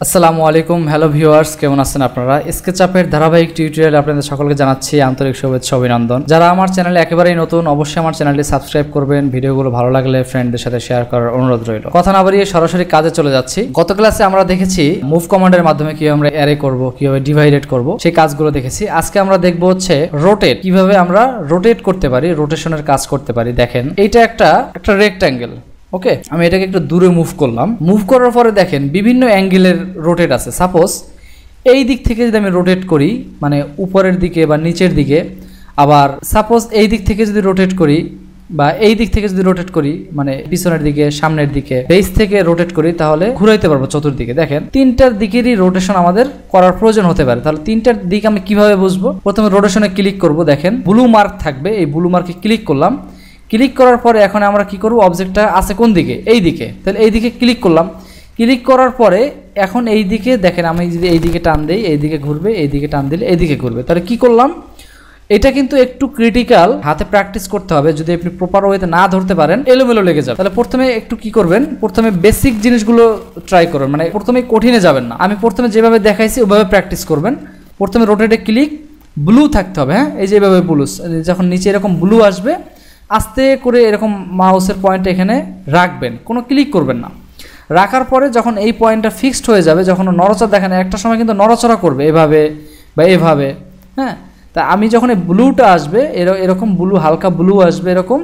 আসসালামু আলাইকুম hello viewers কেমন আছেন আপনারা স্কেচআপের ধারাবাহিক টিউটোরিয়ালে আপনাদের সকলকে জানাচ্ছি আন্তরিক শুভেচ্ছা অভিনন্দন। যারা আমার চ্যানেলে একেবারেই নতুন অবশ্যই আমার চ্যানেলটি সাবস্ক্রাইব করবেন, ভিডিওগুলো ভালো লাগলে ফ্রেন্ডদের সাথে শেয়ার করার অনুরোধ রইল। কথা না বাড়িয়ে সরাসরি কাজে চলে যাচ্ছি। গত ক্লাসে আমরা দেখেছি মুভ কমান্ডের মাধ্যমে কিভাবে আমরা অ্যারে করব, কিভাবে ডিভাইডেড করব সেই কাজগুলো দেখেছি। আজকে আমরা দেখব হচ্ছে রোটেট, কিভাবে আমরা রোটেট করতে পারি, রোটেশনের কাজ করতে পারি। দেখেন এইটা একটা রেক্ট্যাঙ্গেল, ওকে, আমি এটাকে একটু দূরে মুভ করলাম। মুভ করার পরে দেখেন বিভিন্ন অ্যাঙ্গেলের রোটেট আছে। সাপোজ এই দিক থেকে যদি আমি রোটেট করি, মানে উপরের দিকে বা নিচের দিকে, আবার সাপোজ এই দিক থেকে যদি রোটেট করি বা এই দিক থেকে যদি রোটেট করি, মানে পিছনের দিকে, সামনের দিকে, বেস থেকে রোটেট করি, তাহলে ঘুরাইতে পারবো চতুর্দিকে। দেখেন তিনটার দিকেরই রোটেশন আমাদের করার প্রয়োজন হতে পারে। তাহলে তিনটার দিক আমি কিভাবে বুঝবো? প্রথমে রোটেশনে ক্লিক করব। দেখেন ব্লু মার্ক থাকবে, এই ব্লু মার্কে ক্লিক করলাম। ক্লিক করার পরে এখন আমরা কি করব, অবজেক্টটা আছে কোন দিকে? এই দিকে। তাহলে এই দিকে ক্লিক করলাম। ক্লিক করার পরে এখন এই দিকে দেখেন, আমি যদি এই দিকে টান দেই এই দিকে ঘুরবে, এই দিকে টান দিলে এই দিকে ঘুরবে। তাহলে কি করলাম? এটা কিন্তু একটু ক্রিটিক্যাল, হাতে প্র্যাকটিস করতে হবে। যদি আপনি প্রপার ওয়েতে না ধরতে পারেন এলোমেলো লেগে যাবে। তাহলে প্রথমে একটু কি করবেন, প্রথমে বেসিক জিনিসগুলো ট্রাই করবেন, মানে প্রথমে কঠিনে যাবেন না। আমি প্রথমে যেভাবে দেখাইছি ওভাবে প্র্যাকটিস করবেন। প্রথমে রোটেটে ক্লিক, ব্লু থাকতে হবে, হ্যাঁ, এই যে এভাবে ব্লু, যখন নিচে এরকম ব্লু আসবে আস্তে করে এরকম মাউসের পয়েন্ট এখানে রাখবেন, কোনো ক্লিক করবেন না। রাখার পরে যখন এই পয়েন্টটা ফিক্সড হয়ে যাবে, যখন নড়াচড়া দেখেন একটা সময় কিন্তু নড়াচড়া করবে এভাবে বা এভাবে, হ্যাঁ। তা আমি যখন এই ব্লুটা আসবে, এরকম ব্লু, হালকা ব্লু আসবে, এরকম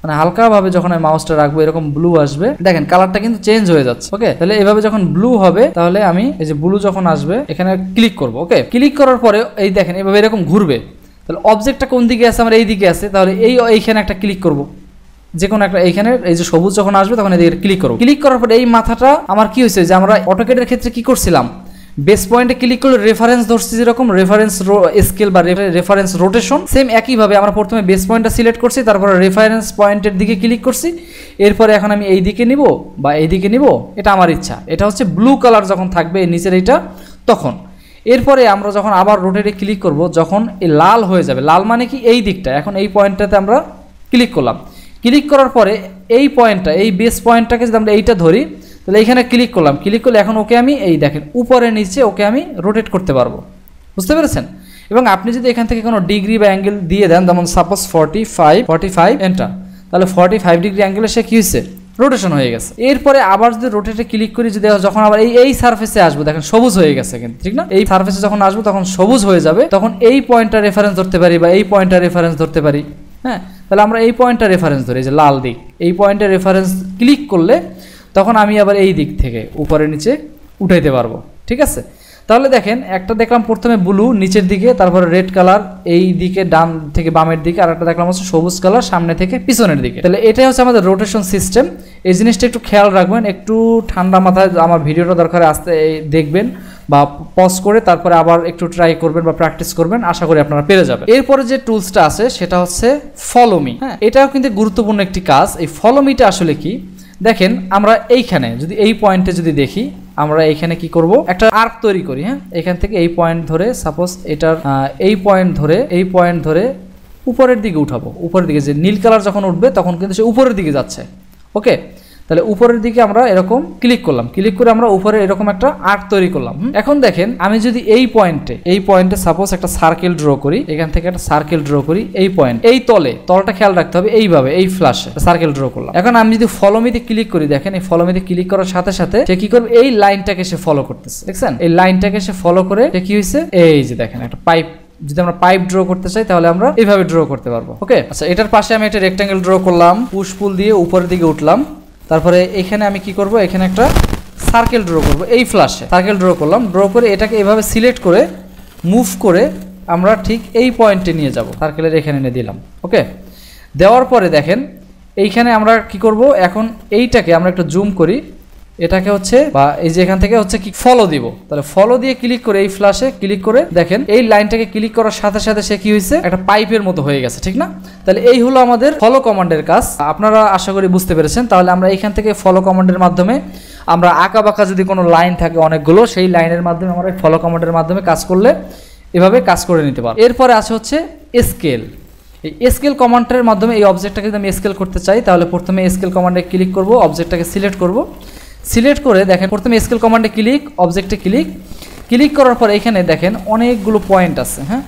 মানে হালকাভাবে যখন আমি মাউসটা রাখবো এরকম ব্লু আসবে। দেখেন কালারটা কিন্তু চেঞ্জ হয়ে যাচ্ছে, ওকে। তাহলে এভাবে যখন ব্লু হবে, তাহলে আমি এই যে ব্লু যখন আসবে এখানে ক্লিক করব, ওকে। ক্লিক করার পরে এই দেখেন এভাবে এরকম ঘুরবে। তাহলে অবজেক্টটা কোন দিকে আছে? আমার এই দিকে আছে। তাহলে এইখানে একটা ক্লিক করব, যে কোনো একটা, এইখানে এই যে সবুজ যখন আসবে তখন এদিকে ক্লিক করব। ক্লিক করার পরে এই মাথাটা আমার কি হয়েছে, যে আমরা অটোক্যাডের ক্ষেত্রে কি করছিলাম, বেস পয়েন্টে ক্লিক করলে রেফারেন্স ধরছি, যেরকম রেফারেন্স স্কেল বা রেফারেন্স রোটেশন, সেম একইভাবে আমরা প্রথমে বেস পয়েন্টটা সিলেক্ট করছি, তারপরে রেফারেন্স পয়েন্টের দিকে ক্লিক করছি। এরপরে এখন আমি এই দিকে নিব বা এই দিকে নিব, এটা আমার ইচ্ছা। এটা হচ্ছে ব্লু কালার যখন থাকবে নিচের এইটা, তখন। এরপরে আমরা যখন আবার রোটেটে ক্লিক করব, যখন এই লাল হয়ে যাবে, লাল মানে কি এই দিকটা, এখন এই পয়েন্টটাতে আমরা ক্লিক করলাম। ক্লিক করার পরে এই পয়েন্টটা, এই বেস পয়েন্টটাকে যদি আমরা এইটা ধরি, তাহলে এইখানে ক্লিক করলাম। ক্লিক করলে এখন ওকে আমি এই দেখেন উপরে নিচে ওকে আমি রোটেট করতে পারবো, বুঝতে পেরেছেন? এবং আপনি যদি এখান থেকে কোনো ডিগ্রি বা অ্যাঙ্গেল দিয়ে দেন, যেমন সাপোজ 45 এন্টার, তাহলে 45 ডিগ্রি অ্যাঙ্গেলে সে কি হয়েছে, রোটেশন হয়ে গেছে। এরপরে আবার যদি রোটেটে ক্লিক করি, যদি যখন আবার এই সারফেসে আসবো, দেখেন সবুজ হয়ে গেছে কিন্তু, ঠিক না? এই সারফেসে যখন আসবো তখন সবুজ হয়ে যাবে, তখন এই পয়েন্টটা রেফারেন্স ধরতে পারি বা এই পয়েন্টটা রেফারেন্স ধরতে পারি, হ্যাঁ। তাহলে আমরা এই পয়েন্টটা রেফারেন্স ধরি, যে লাল দিক, এই পয়েন্টে রেফারেন্স ক্লিক করলে তখন আমি আবার এই দিক থেকে উপরে নিচে উঠাইতে পারবো, ঠিক আছে? তাহলে দেখেন একটা দেখলাম প্রথমে ব্লু নিচের দিকে, তারপরে রেড কালার এই দিকে ডান থেকে বামের দিকে, আর একটা দেখলাম হচ্ছে সবুজ কালার সামনে থেকে পিছনের দিকে। তাহলে এটাই হচ্ছে আমাদের রোটেশন সিস্টেম। এই জিনিসটা একটু খেয়াল রাখবেন, একটু ঠান্ডা মাথায় আমার ভিডিওটা দরকার আসতে দেখবেন বা পজ করে তারপরে আবার একটু ট্রাই করবেন বা প্র্যাকটিস করবেন, আশা করি আপনারা পেরে যাবেন। এরপরে যে টুলসটা আছে সেটা হচ্ছে ফলো মি, হ্যাঁ। এটাও কিন্তু গুরুত্বপূর্ণ একটি কাজ। এই ফলো মিটা আসলে কি, দেখেন আমরা এইখানে যদি এই পয়েন্টে যদি দেখি, আমরা এইখানে কি করব, একটা আর্ক তৈরি করি, হ্যাঁ। এখান থেকে এই পয়েন্ট ধরে, সাপোজ এটার এই পয়েন্ট ধরে উপরের দিকে উঠাবো। উপরের দিকে যে নীল কালার যখন উঠবে তখন কিন্তু সে উপরের দিকে যাচ্ছে, ওকে। তাহলে উপরের দিকে আমরা এরকম ক্লিক করলাম, ক্লিক করে আমরা উপরে এরকম একটা আর্ক তৈরি করলাম। এখন দেখেন আমি যদি এই পয়েন্টে সাপোজ একটা সার্কেল ড্র করি, এখান থেকে একটা সার্কেল ড্র করি, এই পয়েন্ট, এই তলটা খেয়াল রাখতে হবে, এইভাবে এই ফ্ল্যাশে সার্কেল ড্র করলাম। এখন আমি যদি ফলো মিতে ক্লিক করি, দেখেন এই ফলো মিতে ক্লিক করার সাথে সাথে সে কি করবে, এই লাইনটাকে সে ফলো করতেছে, দেখছেন? এই লাইনটাকে সে ফলো করে সে কি হয়েছে, এই যে দেখেন একটা পাইপ, যদি আমরা পাইপ ড্র করতে চাই তাহলে আমরা এইভাবে ড্র করতে পারবো, ওকে। আচ্ছা, এটার পাশে আমি একটা রেক্ট্যাঙ্গেল ড্র করলাম, পুশ পুল দিয়ে উপরের দিকে উঠলাম। তারপরে এখানে আমি কি করব, এখানে একটা সার্কেল ড্র করব, এই ফ্ল্যাশে সার্কেল ড্র করলাম। ড্র করে এটাকে এভাবে সিলেক্ট করে মুভ করে আমরা ঠিক এই পয়েন্টে নিয়ে যাব, সার্কেলের এখানে এনে দিলাম, ওকে। দেওয়ার পরে দেখেন এইখানে আমরা কি করব, এখন এইটাকে আমরা একটু জুম করি, এটাকে হচ্ছে বা এই যে এখান থেকে হচ্ছে কি ফলো দিব। তাহলে ফলো দিয়ে ক্লিক করে এই ফ্ল্যাশে ক্লিক করে দেখেন এই লাইনটাকে ক্লিক করার সাথে সাথে সে কি হয়েছে, একটা পাইপের মতো হয়ে গেছে, ঠিক না? তাহলে এই হলো আমাদের ফলো কমান্ডের কাজ। আপনারা আশা করি বুঝতে পেরেছেন। তাহলে আমরা এখান থেকে ফলো কমান্ডের মাধ্যমে আমরা আঁকা বাঁকা যদি কোনো লাইন থাকে অনেকগুলো, সেই লাইনের মাধ্যমে আমরা ফলো কমান্ডের মাধ্যমে কাজ করলে এভাবে কাজ করে নিতে পারবো। এরপরে আছে হচ্ছে স্কেল। এই স্কেল কমান্ডের মাধ্যমে এই অবজেক্টটাকে যদি আমি স্কেল করতে চাই, তাহলে প্রথমে স্কেল কমান্ডে ক্লিক করব, অবজেক্টটাকে সিলেক্ট করব। সিলেক্ট করে দেখেন প্রথমে স্কেল কমান্ডে ক্লিক, অবজেক্টে ক্লিক করার পর এখানে দেখেন অনেকগুলো পয়েন্ট আছে। হ্যাঁ,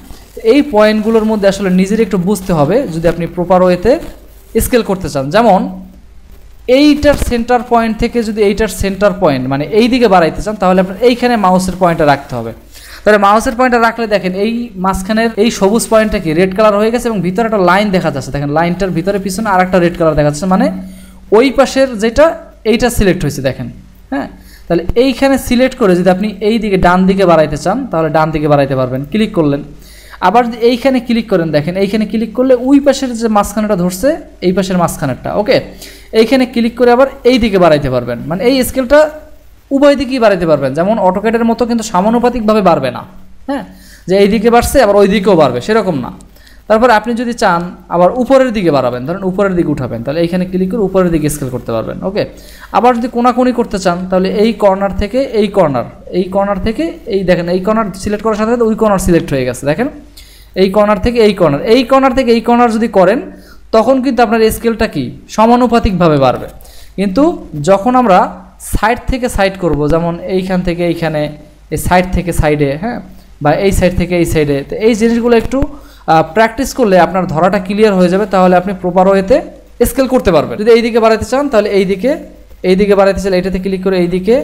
এই পয়েন্টগুলোর মধ্যে আসলে নিজের একটু বুঝতে হবে যদি আপনি প্রপার ওয়েতে স্কেল করতে চান। যেমন এইটার সেন্টার পয়েন্ট থেকে যদি এইটার সেন্টার পয়েন্ট মানে এই দিকে বাড়াইতে চান তাহলে আপনার এইখানে মাউসের পয়েন্টটা রাখতে হবে। তাহলে মাউসের পয়েন্টটা রাখলে দেখেন এই মাঝখানের এই সবুজ পয়েন্টটা কি রেড কালার হয়ে গেছে এবং ভিতরে একটা লাইন দেখা যাচ্ছে। দেখেন লাইনটার ভিতরে পিছনে আর একটা রেড কালার দেখা যাচ্ছে, মানে ওই পাশের যেটা এইটা সিলেক্ট হয়েছে দেখেন। হ্যাঁ, তাহলে এইখানে সিলেক্ট করে যদি আপনি এই দিকে ডান দিকে বাড়াইতে চান তাহলে ডান দিকে বাড়াইতে পারবেন। ক্লিক করলেন, আবার যদি এইখানে ক্লিক করেন দেখেন এইখানে ক্লিক করলে ওই পাশের যে মাঝখানেটা ধরছে এই পাশের মাঝখানেরটা, ওকে, এইখানে ক্লিক করে আবার এই দিকে বাড়াইতে পারবেন। মানে এই স্কেলটা উভয় দিকেই বাড়াইতে পারবেন, যেমন অটোক্যাডের মতো কিন্তু সমানুপাতিকভাবে বাড়বে না। হ্যাঁ, যে এই দিকে বাড়ছে আবার ওই দিকেও বাড়বে সেরকম না। তারপর আপনি যদি চান আবার উপরের দিকে বাড়াবেন, ধরেন উপরের দিকে উঠাবেন, তাহলে এইখানে ক্লিক করে উপরের দিকে স্কেল করতে পারবেন। ওকে, আবার যদি কোনাকুনি করতে চান তাহলে এই কর্নার থেকে এই কর্নার থেকে এই দেখেন এই কর্নার সিলেক্ট করার সাথে সাথে ওই কর্নার সিলেক্ট হয়ে গেছে। দেখেন এই কর্নার থেকে এই কর্নার থেকে এই কর্নার যদি করেন তখন কিন্তু আপনার স্কেলটা কি সমানুপাতিকভাবে বাড়বে। কিন্তু যখন আমরা সাইড থেকে সাইড করব, যেমন এইখান থেকে এইখানে, এই সাইড থেকে সাইডে, হ্যাঁ, বা এই সাইড থেকে এই সাইডে, তো এই জিনিসগুলো একটু প্র্যাকটিস করলে আপনার ধরাটা ক্লিয়ার হয়ে যাবে, তাহলে আপনি প্রপার ওয়েতে স্কেল করতে পারবেন। যদি এই দিকে বাড়াতে চান তাহলে এই দিকে বাড়াতে চাইলে এটাতে ক্লিক করে এই দিকে,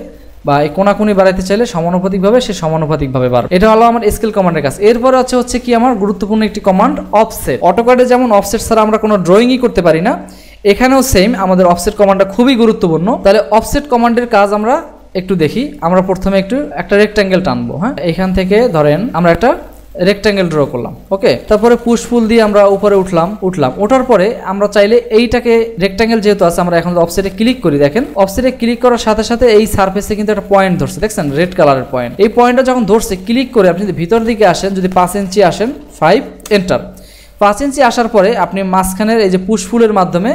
বা এই কোনাকুনি বাড়াইতে চাইলে সমানুপাতিকভাবে সে সমানুপাতিকভাবে বাড়বে। এটা হলো আমার স্কেল কমান্ডের কাজ। এরপরে হচ্ছে কি আমার গুরুত্বপূর্ণ একটি কমান্ড অফসেট। অটোক্যাডে যেমন অফসেট ছাড়া আমরা কোনো ড্রয়িংই করতে পারি না, এখানেও সেম আমাদের অফসেট কমান্ডটা খুবই গুরুত্বপূর্ণ। তাহলে অফসেট কমান্ডের কাজ আমরা একটু দেখি। আমরা প্রথমে একটা রেক্ট্যাঙ্গেল টানবো। হ্যাঁ, এখান থেকে ধরেন আমরা একটা রেক্ট্যাঙ্গেল ড্র করলাম। ওকে, তারপরে পুশ পুল দিয়ে আমরা উপরে উঠলাম। ওঠার পরে আমরা চাইলে এইটাকে রেক্ট্যাঙ্গেল যেহেতু আছে আমরা এখন অফসেটে ক্লিক করি। দেখেন অফসেটে ক্লিক করার সাথে সাথে এই সারফেসে কিন্তু একটা পয়েন্ট ধরছে, দেখছেন রেড কালারের পয়েন্ট। এই পয়েন্টটা যখন ধরছে ক্লিক করে আপনি যদি ভিতর দিকে আসেন, যদি 5 ইঞ্চি আসেন 5 এন্টার। 5 ইঞ্চি আসার পরে আপনি মাঝখানের এই যে পুশ পুলের মাধ্যমে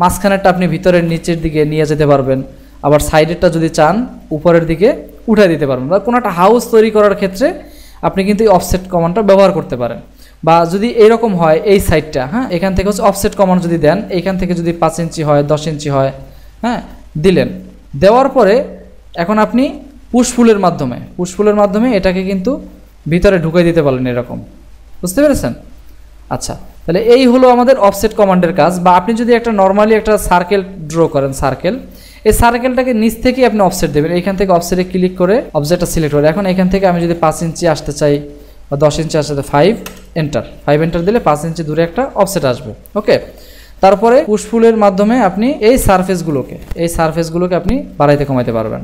মাঝখানেরটা আপনি ভিতরের নিচের দিকে নিয়ে যেতে পারবেন। আবার সাইডেরটা যদি চান উপরের দিকে উঠে দিতে পারবেন। বা কোনো একটা হাউস তৈরি করার ক্ষেত্রে আপনি কিন্তু এই অফসেট কমান্ডটা ব্যবহার করতে পারেন। বা যদি এরকম হয় এই সাইডটা, হ্যাঁ, এখান থেকে হচ্ছে অফসেট কমান্ড যদি দেন, এইখান থেকে যদি 5 ইঞ্চি হয় 10 ইঞ্চি হয়, হ্যাঁ, দিলেন। দেওয়ার পরে এখন আপনি পুশ পুলের মাধ্যমে এটাকে কিন্তু ভিতরে ঢুকাই দিতে পারলেন এরকম, বুঝতে পেরেছেন? আচ্ছা, তাহলে এই হলো আমাদের অফসেট কমান্ডের কাজ। বা আপনি যদি একটা নর্মালি একটা সার্কেল ড্র করেন, এই সার্কেলটাকে নিচ থেকে আপনি অফসেট দেবেন। এইখান থেকে অফসেটে ক্লিক করে অবজেক্টটা সিলেক্ট করে এখন এখান থেকে আমি যদি 5 ইঞ্চি আসতে চাই বা 10 ইঞ্চি আসতে 5 এন্টার দিলে 5 ইঞ্চি দূরে একটা অফসেট আসবে। ওকে, তারপরে পুশ পুলের মাধ্যমে আপনি এই সারফেসগুলোকে আপনি বাড়াইতে কমাইতে পারবেন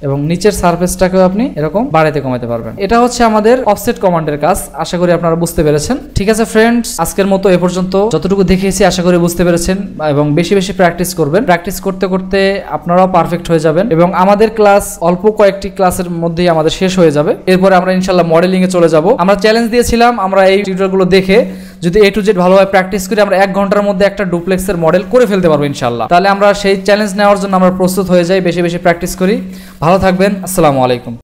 এবং নিচের সারফেসটাকেও আপনি এরকম বাড়াইতে কমাইতে পারবেন। এটা হচ্ছে আমাদের অফসেট কমান্ডের কাজ। আশা করি আপনারা বুঝতে পেরেছেন। ঠিক আছে ফ্রেন্ডস, আজকের মতো এ পর্যন্ত। যতটুকু দেখিয়েছি আশা করি বুঝতে পেরেছেন এবং বেশি বেশি প্র্যাকটিস করবেন। প্র্যাকটিস করতে করতে আপনারাও পারফেক্ট হয়ে যাবেন এবং আমাদের ক্লাস অল্প কয়েকটি ক্লাসের মধ্যেই আমাদের শেষ হয়ে যাবে। এরপরে আমরা ইনশাল্লাহ মডেলিং এ চলে যাব। আমরা চ্যালেঞ্জ দিয়েছিলাম আমরা এই টিউটোরিয়ালগুলো দেখে যদি A to Z ভালোভাবে প্র্যাকটিস করি আমরা 1 ঘন্টার মধ্যে একটা ডুপ্লেক্সের মডেল করে ফেলতে পারবো ইনশাল্লাহ। তাহলে আমরা সেই চ্যালেঞ্জ নেওয়ার জন্য আমরা প্রস্তুত হয়ে যাই, বেশি বেশি প্র্যাকটিস করি। ভালো থাকবেন, আসসালামু আলাইকুম।